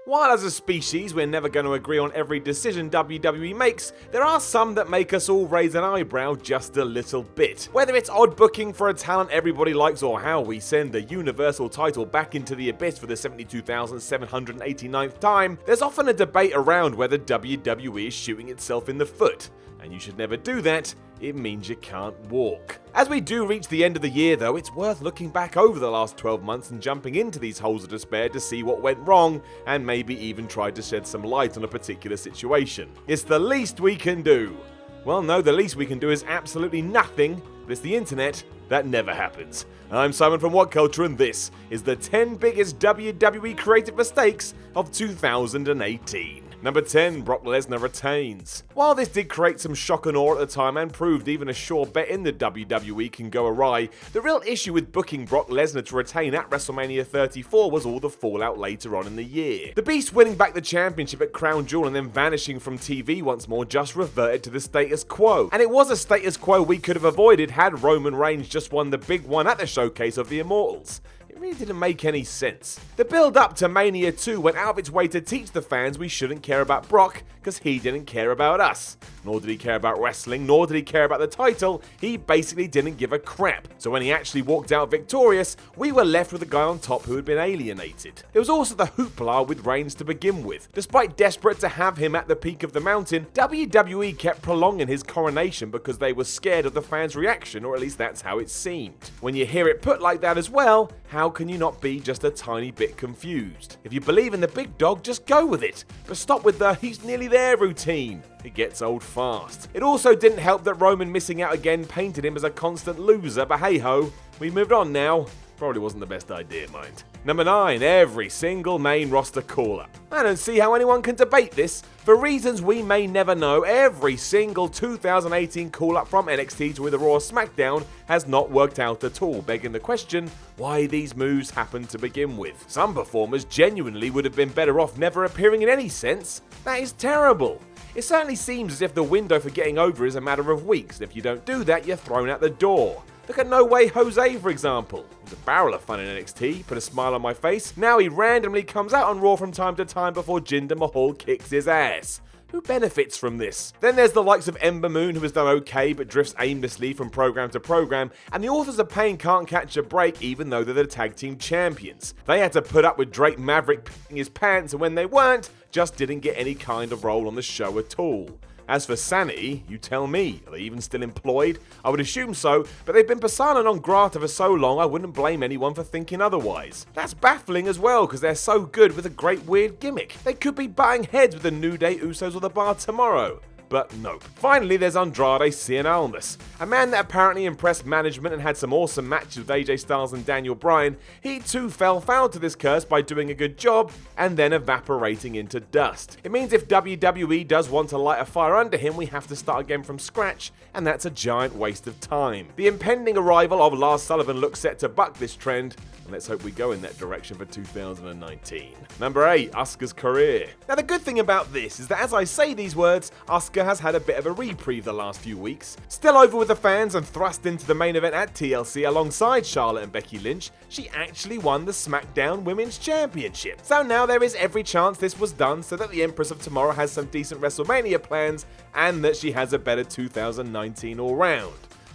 While as a species we're never going to agree on every decision WWE makes, there are some that make us all raise an eyebrow just a little bit. Whether it's odd booking for a talent everybody likes or how we send the Universal title back into the abyss for the 72,789th time, there's often a debate around whether WWE is shooting itself in the foot. And you should never do that, it means you can't walk. As we do reach the end of the year though, it's worth looking back over the last 12 months and jumping into these holes of despair to see what went wrong and maybe even try to shed some light on a particular situation. It's the least we can do. Well no, the least we can do is absolutely nothing, but it's the internet that never happens. I'm Simon from WhatCulture and this is the 10 biggest WWE creative mistakes of 2018. Number 10, Brock Lesnar retains. While this did create some shock and awe at the time and proved even a sure bet in the WWE can go awry, the real issue with booking Brock Lesnar to retain at WrestleMania 34 was all the fallout later on in the year. The Beast winning back the championship at Crown Jewel and then vanishing from TV once more just reverted to the status quo. And it was a status quo we could have avoided had Roman Reigns just won the big one at the Showcase of the Immortals. It really didn't make any sense. The build up to Mania 2 went out of its way to teach the fans we shouldn't care about Brock because he didn't care about us. Nor did he care about wrestling, nor did he care about the title, he basically didn't give a crap. So when he actually walked out victorious, we were left with a guy on top who had been alienated. There was also the hoopla with Reigns to begin with. Despite desperate to have him at the peak of the mountain, WWE kept prolonging his coronation because they were scared of the fans' reaction, or at least that's how it seemed. When you hear it put like that as well, how can you not be just a tiny bit confused? If you believe in the big dog, just go with it. But stop with the "he's nearly there" routine. It gets old fast. It also didn't help that Roman missing out again painted him as a constant loser, but hey ho, we've moved on now. Probably wasn't the best idea, mind. Number 9, every single main roster call-up. I don't see how anyone can debate this. For reasons we may never know, every single 2018 call-up from NXT to either Raw or SmackDown has not worked out at all, begging the question, why these moves happened to begin with. Some performers genuinely would have been better off never appearing in any sense. That is terrible. It certainly seems as if the window for getting over is a matter of weeks, and if you don't do that, you're thrown out the door. Look at No Way Jose, for example. It was a barrel of fun in NXT, put a smile on my face. Now he randomly comes out on Raw from time to time before Jinder Mahal kicks his ass. Who benefits from this? Then there's the likes of Ember Moon, who has done okay but drifts aimlessly from program to program, and the Authors of Pain can't catch a break even though they're the tag team champions. They had to put up with Drake Maverick pissing his pants, and when they weren't, just didn't get any kind of role on the show at all. As for Sanity, you tell me, are they even still employed? I would assume so, but they've been persona non grata for so long I wouldn't blame anyone for thinking otherwise. That's baffling as well because they're so good with a great weird gimmick. They could be butting heads with the New Day Usos or the Bar tomorrow. But nope. Finally, there's Andrade Cien Almas, a man that apparently impressed management and had some awesome matches with AJ Styles and Daniel Bryan. He too fell foul to this curse by doing a good job and then evaporating into dust. It means if WWE does want to light a fire under him, we have to start again from scratch, and that's a giant waste of time. The impending arrival of Lars Sullivan looks set to buck this trend, and let's hope we go in that direction for 2019. Number 8, Asuka's career. Now the good thing about this is that as I say these words, Asuka has had a bit of a reprieve the last few weeks. Still over with the fans and thrust into the main event at TLC alongside Charlotte and Becky Lynch, she actually won the SmackDown Women's Championship. So now there is every chance this was done so that the Empress of Tomorrow has some decent WrestleMania plans and that she has a better 2019 all round.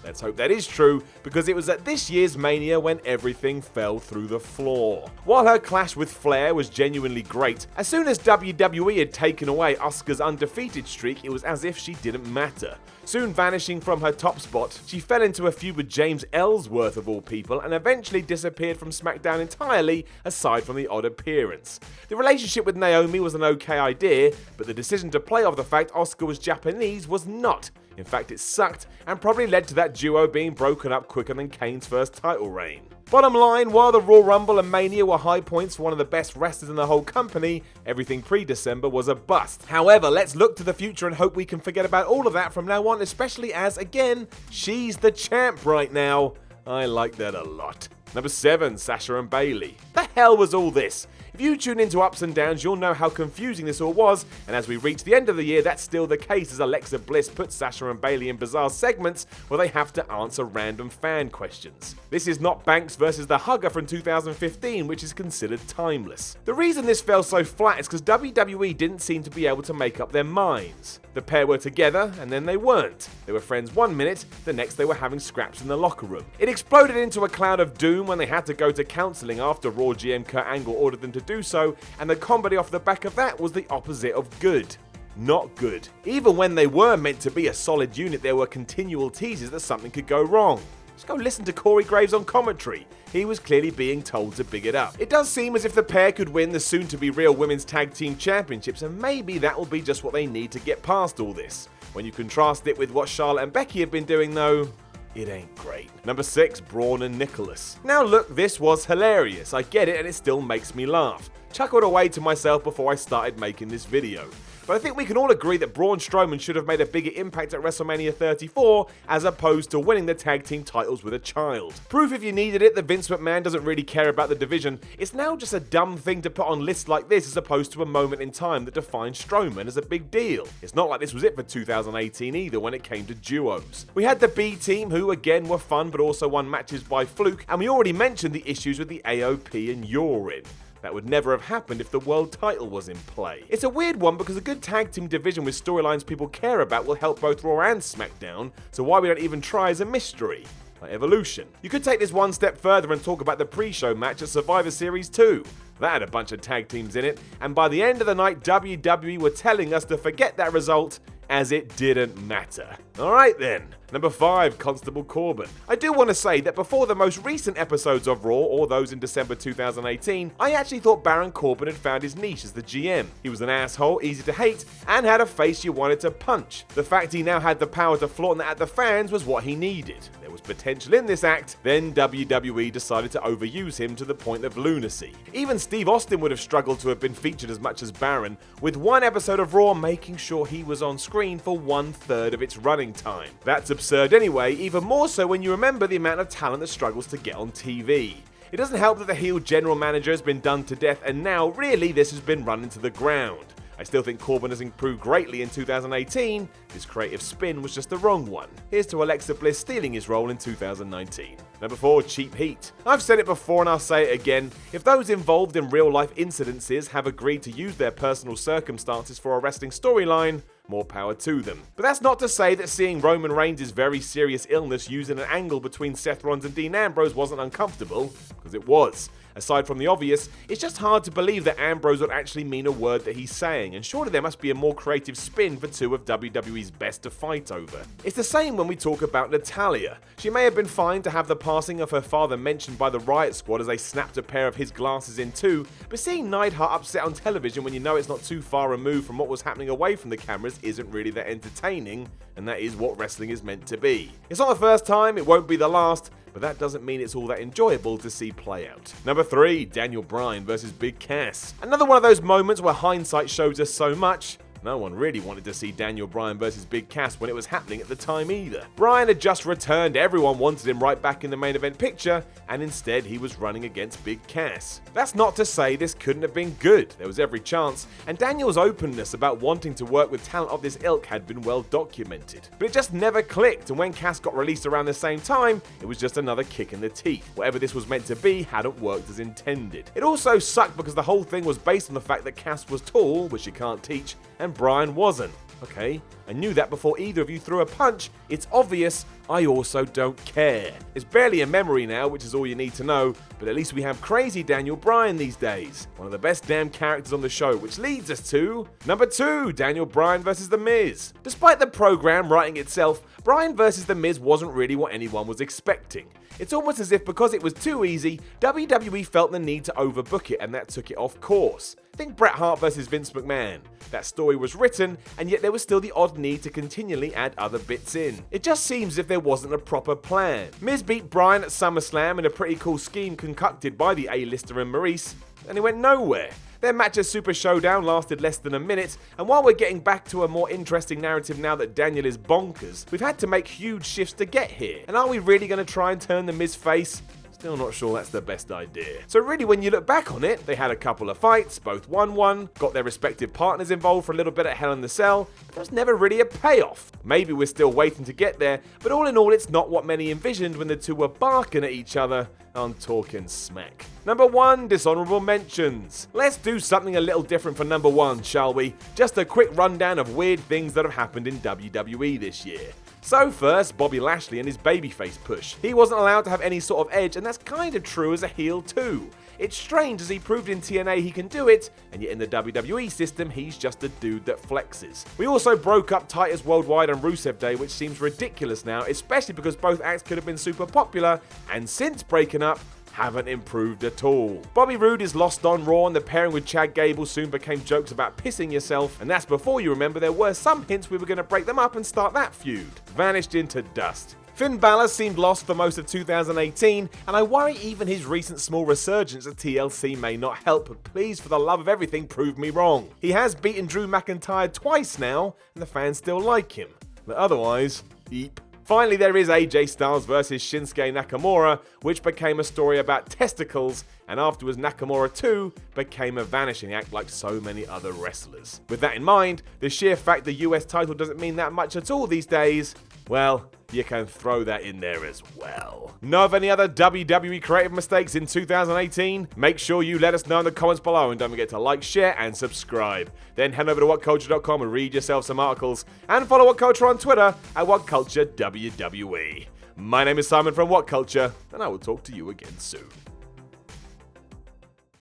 Let's hope that is true, because it was at this year's Mania when everything fell through the floor. While her clash with Flair was genuinely great, as soon as WWE had taken away Asuka's undefeated streak, it was as if she didn't matter. Soon vanishing from her top spot, she fell into a feud with James Ellsworth of all people and eventually disappeared from SmackDown entirely, aside from the odd appearance. The relationship with Naomi was an okay idea, but the decision to play off the fact Asuka was Japanese was not. In fact, it sucked and probably led to that duo being broken up quicker than Kane's first title reign. Bottom line, while the Royal Rumble and Mania were high points for one of the best wrestlers in the whole company, everything pre-December was a bust. However, let's look to the future and hope we can forget about all of that from now on, especially as, again, she's the champ right now. I like that a lot. Number 7, Sasha and Bayley. The hell was all this? If you tune into Ups and Downs, you'll know how confusing this all was, and as we reach the end of the year, that's still the case as Alexa Bliss puts Sasha and Bayley in bizarre segments where they have to answer random fan questions. This is not Banks versus the Hugger from 2015, which is considered timeless. The reason this fell so flat is because WWE didn't seem to be able to make up their minds. The pair were together, and then they weren't. They were friends one minute, the next they were having scraps in the locker room. It exploded into a cloud of doom when they had to go to counselling after Raw GM Kurt Angle ordered them to do so, and the comedy off the back of that was the opposite of good. Not good. Even when they were meant to be a solid unit, there were continual teases that something could go wrong. Just go listen to Corey Graves on commentary. He was clearly being told to big it up. It does seem as if the pair could win the soon-to-be real Women's Tag Team Championships, and maybe that will be just what they need to get past all this. When you contrast it with what Charlotte and Becky have been doing though, it ain't great. Number 6, Braun and Nicholas. Now look, this was hilarious. I get it and it still makes me laugh. Chuckled away to myself before I started making this video. But I think we can all agree that Braun Strowman should have made a bigger impact at WrestleMania 34 as opposed to winning the tag team titles with a child. Proof if you needed it that Vince McMahon doesn't really care about the division. It's now just a dumb thing to put on lists like this as opposed to a moment in time that defines Strowman as a big deal. It's not like this was it for 2018 either when it came to duos. We had the B team who again were fun but also won matches by fluke, and we already mentioned the issues with the AOP and Urine. That would never have happened if the world title was in play. It's a weird one because a good tag team division with storylines people care about will help both Raw and SmackDown, so why we don't even try is a mystery. Like Evolution. You could take this one step further and talk about the pre-show match at Survivor Series 2. That had a bunch of tag teams in it, and by the end of the night WWE were telling us to forget that result as it didn't matter. Alright then. Number 5, Constable Corbin. I do want to say that before the most recent episodes of Raw, or those in December 2018, I actually thought Baron Corbin had found his niche as the GM. He was an asshole, easy to hate, and had a face you wanted to punch. The fact he now had the power to flaunt that at the fans was what he needed. There was potential in this act, then WWE decided to overuse him to the point of lunacy. Even Steve Austin would have struggled to have been featured as much as Baron, with one episode of Raw making sure he was on screen for 1/3 of its running time. That's absurd anyway, even more so when you remember the amount of talent that struggles to get on TV. It doesn't help that the heel general manager has been done to death and now really this has been run into the ground. I still think Corbin has improved greatly in 2018, his creative spin was just the wrong one. Here's to Alexa Bliss stealing his role in 2019. Number 4, Cheap Heat. I've said it before and I'll say it again, if those involved in real life incidences have agreed to use their personal circumstances for a wrestling storyline, more power to them. But that's not to say that seeing Roman Reigns' very serious illness used in an angle between Seth Rollins and Dean Ambrose wasn't uncomfortable, because it was. Aside from the obvious, it's just hard to believe that Ambrose would actually mean a word that he's saying, and surely there must be a more creative spin for two of WWE's best to fight over. It's the same when we talk about Natalya. She may have been fine to have the passing of her father mentioned by the Riot Squad as they snapped a pair of his glasses in two, but seeing Neidhart upset on television when you know it's not too far removed from what was happening away from the cameras isn't really that entertaining, and that is what wrestling is meant to be. It's not the first time, it won't be the last, but that doesn't mean it's all that enjoyable to see play out. Number 3, Daniel Bryan versus Big Cass. Another one of those moments where hindsight shows us so much. No one really wanted to see Daniel Bryan versus Big Cass when it was happening at the time either. Bryan had just returned, everyone wanted him right back in the main event picture, and instead he was running against Big Cass. That's not to say this couldn't have been good, there was every chance, and Daniel's openness about wanting to work with talent of this ilk had been well documented. But it just never clicked, and when Cass got released around the same time, it was just another kick in the teeth. Whatever this was meant to be hadn't worked as intended. It also sucked because the whole thing was based on the fact that Cass was tall, which you can't teach, and Bryan wasn't. Okay, I knew that before either of you threw a punch. It's obvious, I also don't care. It's barely a memory now, which is all you need to know, but at least we have crazy Daniel Bryan these days. One of the best damn characters on the show, which leads us to number 2, Daniel Bryan versus The Miz. Despite the program writing itself, Bryan versus The Miz wasn't really what anyone was expecting. It's almost as if because it was too easy, WWE felt the need to overbook it and that took it off course. Think Bret Hart versus Vince McMahon. That story was written, and yet there was still the odd need to continually add other bits in. It just seems as if there wasn't a proper plan. Miz beat Bryan at SummerSlam in a pretty cool scheme concocted by the A-lister and Maurice, and it went nowhere. Their match at Super Showdown lasted less than a minute, and while we're getting back to a more interesting narrative now that Daniel is bonkers, we've had to make huge shifts to get here. And are we really going to try and turn the Miz face? Still not sure that's the best idea. So really, when you look back on it, they had a couple of fights, both won one, got their respective partners involved for a little bit at Hell in the Cell, but there was never really a payoff. Maybe we're still waiting to get there, but all in all, it's not what many envisioned when the two were barking at each other on Talking Smack. Number 1, dishonorable mentions. Let's do something a little different for number 1, shall we? Just a quick rundown of weird things that have happened in WWE this year. So first, Bobby Lashley and his babyface push. He wasn't allowed to have any sort of edge, and that's kind of true as a heel too. It's strange as he proved in TNA he can do it, and yet in the WWE system he's just a dude that flexes. We also broke up Titus Worldwide on Rusev Day, which seems ridiculous now, especially because both acts could have been super popular, and since breaking up, haven't improved at all. Bobby Roode is lost on Raw, and the pairing with Chad Gable soon became jokes about pissing yourself, and that's before you remember there were some hints we were going to break them up and start that feud. Vanished into dust. Finn Balor seemed lost for most of 2018, and I worry even his recent small resurgence at TLC may not help, but please, for the love of everything, prove me wrong. He has beaten Drew McIntyre twice now, and the fans still like him. But otherwise, eep. Finally, there is AJ Styles versus Shinsuke Nakamura, which became a story about testicles, and afterwards Nakamura too became a vanishing act like so many other wrestlers. With that in mind, the sheer fact the US title doesn't mean that much at all these days, well, you can throw that in there as well. Know of any other WWE creative mistakes in 2018? Make sure you let us know in the comments below, and don't forget to like, share, and subscribe. Then head over to WhatCulture.com and read yourself some articles, and follow WhatCulture on Twitter at WhatCultureWWE. My name is Simon from WhatCulture, and I will talk to you again soon.